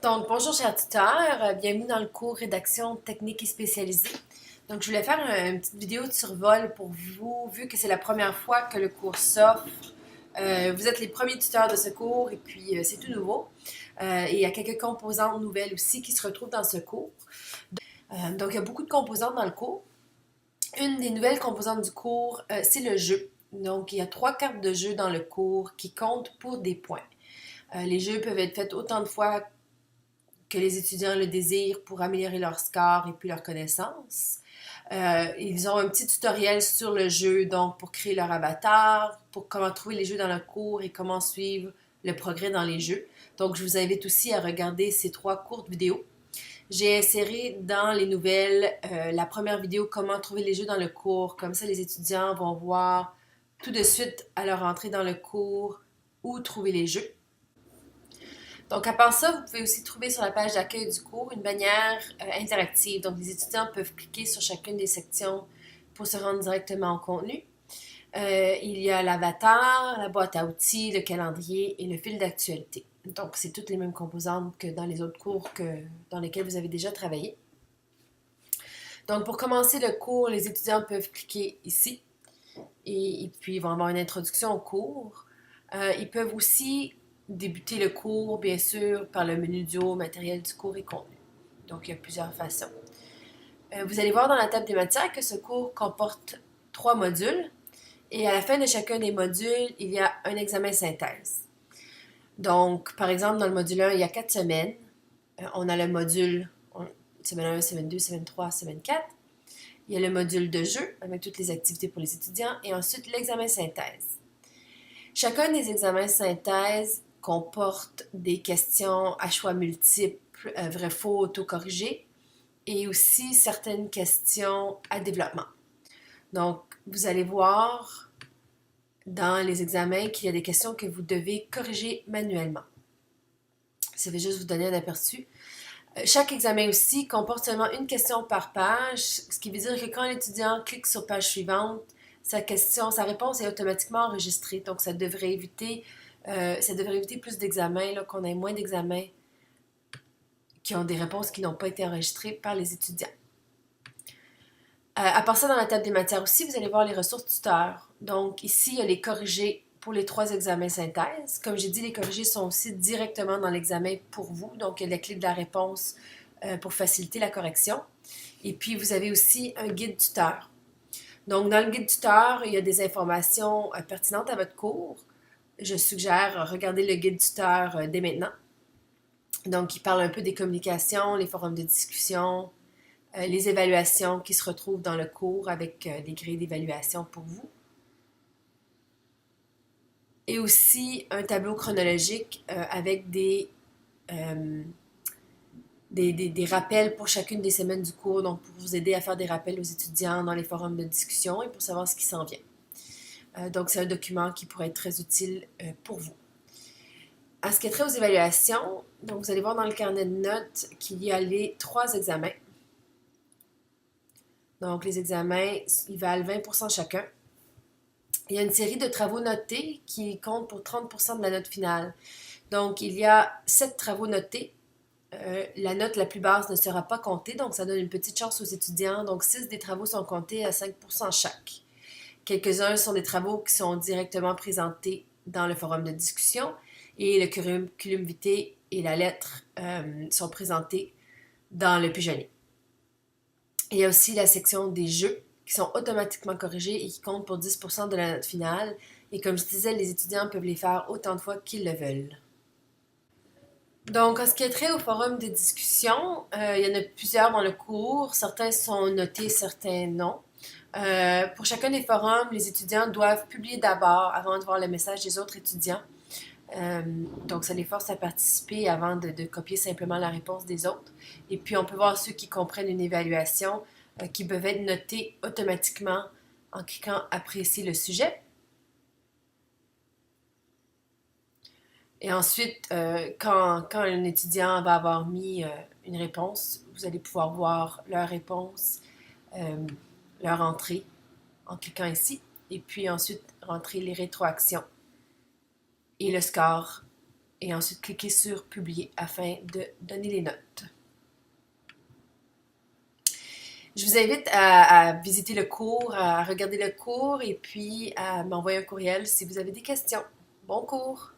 Donc, bonjour chers tuteurs, bienvenue dans le cours Rédaction technique et spécialisée. Donc, je voulais faire une petite vidéo de survol pour vous, vu que c'est la première fois que le cours s'offre. Vous êtes les premiers tuteurs de ce cours et puis c'est tout nouveau. Et il y a quelques composantes nouvelles aussi qui se retrouvent dans ce cours. Donc, il y a beaucoup de composantes dans le cours. Une des nouvelles composantes du cours, c'est le jeu. Donc, il y a 3 cartes de jeu dans le cours qui comptent pour des points. Les jeux peuvent être faits autant de fois que les étudiants le désirent pour améliorer leur score et puis leur connaissance. Ils ont un petit tutoriel sur le jeu, donc pour créer leur avatar, pour comment trouver les jeux dans le cours et comment suivre le progrès dans les jeux. Donc, je vous invite aussi à regarder ces 3 courtes vidéos. J'ai inséré dans les nouvelles la première vidéo comment trouver les jeux dans le cours. Comme ça, les étudiants vont voir tout de suite à leur entrée dans le cours où trouver les jeux. Donc, à part ça, vous pouvez aussi trouver sur la page d'accueil du cours une bannière interactive. Donc, les étudiants peuvent cliquer sur chacune des sections pour se rendre directement au contenu. Il y a l'avatar, la boîte à outils, le calendrier et le fil d'actualité. Donc, c'est toutes les mêmes composantes que dans les autres cours dans lesquels vous avez déjà travaillé. Donc, pour commencer le cours, les étudiants peuvent cliquer ici et puis ils vont avoir une introduction au cours. Ils peuvent aussi débuter le cours, bien sûr, par le menu du haut, matériel du cours et contenu. Donc, il y a plusieurs façons. Vous allez voir dans la table des matières que ce cours comporte 3 modules. Et à la fin de chacun des modules, il y a un examen synthèse. Donc, par exemple, dans le module 1, il y a 4 semaines. On a le module semaine 1, semaine 2, semaine 3, semaine 4. Il y a le module de jeu avec toutes les activités pour les étudiants et ensuite l'examen synthèse. Chacun des examens synthèse comporte des questions à choix multiples, vrai, faux, autocorrigé, et aussi certaines questions à développement. Donc, vous allez voir dans les examens qu'il y a des questions que vous devez corriger manuellement. Ça va juste vous donner un aperçu. Chaque examen aussi comporte seulement une question par page, ce qui veut dire que quand l'étudiant clique sur page suivante, sa réponse est automatiquement enregistrée. Donc, ça devrait éviter plus d'examens, qu'on ait moins d'examens qui ont des réponses qui n'ont pas été enregistrées par les étudiants. À part ça, dans la table des matières aussi, vous allez voir les ressources tuteurs. Donc, ici, il y a les corrigés pour les 3 examens synthèse. Comme j'ai dit, les corrigés sont aussi directement dans l'examen pour vous. Donc, il y a la clé de la réponse pour faciliter la correction. Et puis, vous avez aussi un guide tuteur. Donc, dans le guide tuteur, il y a des informations pertinentes à votre cours. Je suggère regarder le guide tuteur dès maintenant. Donc, il parle un peu des communications, les forums de discussion, les évaluations qui se retrouvent dans le cours avec les grilles d'évaluation pour vous. Et aussi un tableau chronologique avec des rappels pour chacune des semaines du cours, donc pour vous aider à faire des rappels aux étudiants dans les forums de discussion et pour savoir ce qui s'en vient. Donc, c'est un document qui pourrait être très utile pour vous. En ce qui est trait aux évaluations, donc vous allez voir dans le carnet de notes qu'il y a les 3 examens. Donc, les examens, ils valent 20% chacun. Il y a une série de travaux notés qui comptent pour 30% de la note finale. Donc, il y a 7 travaux notés. La note la plus basse ne sera pas comptée, donc ça donne une petite chance aux étudiants. Donc, 6 des travaux sont comptés à 5% chaque. Quelques-uns sont des travaux qui sont directement présentés dans le forum de discussion et le curriculum vitae et la lettre sont présentés dans le pigeonnier. Il y a aussi la section des jeux qui sont automatiquement corrigés et qui comptent pour 10% de la note finale. Et comme je disais, les étudiants peuvent les faire autant de fois qu'ils le veulent. Donc, en ce qui est trait au forum de discussion, il y en a plusieurs dans le cours. Certains sont notés, certains non. Pour chacun des forums, les étudiants doivent publier d'abord avant de voir le message des autres étudiants. Donc, ça les force à participer avant de copier simplement la réponse des autres. Et puis, on peut voir ceux qui comprennent une évaluation qui peuvent être notés automatiquement en cliquant Apprécier le sujet. Et ensuite, quand un étudiant va avoir mis une réponse, vous allez pouvoir voir leur réponse, leur entrée en cliquant ici. Et puis ensuite, rentrer les rétroactions et le score et ensuite cliquez sur publier afin de donner les notes. Je vous invite à visiter le cours, à regarder le cours et puis à m'envoyer un courriel si vous avez des questions. Bon cours!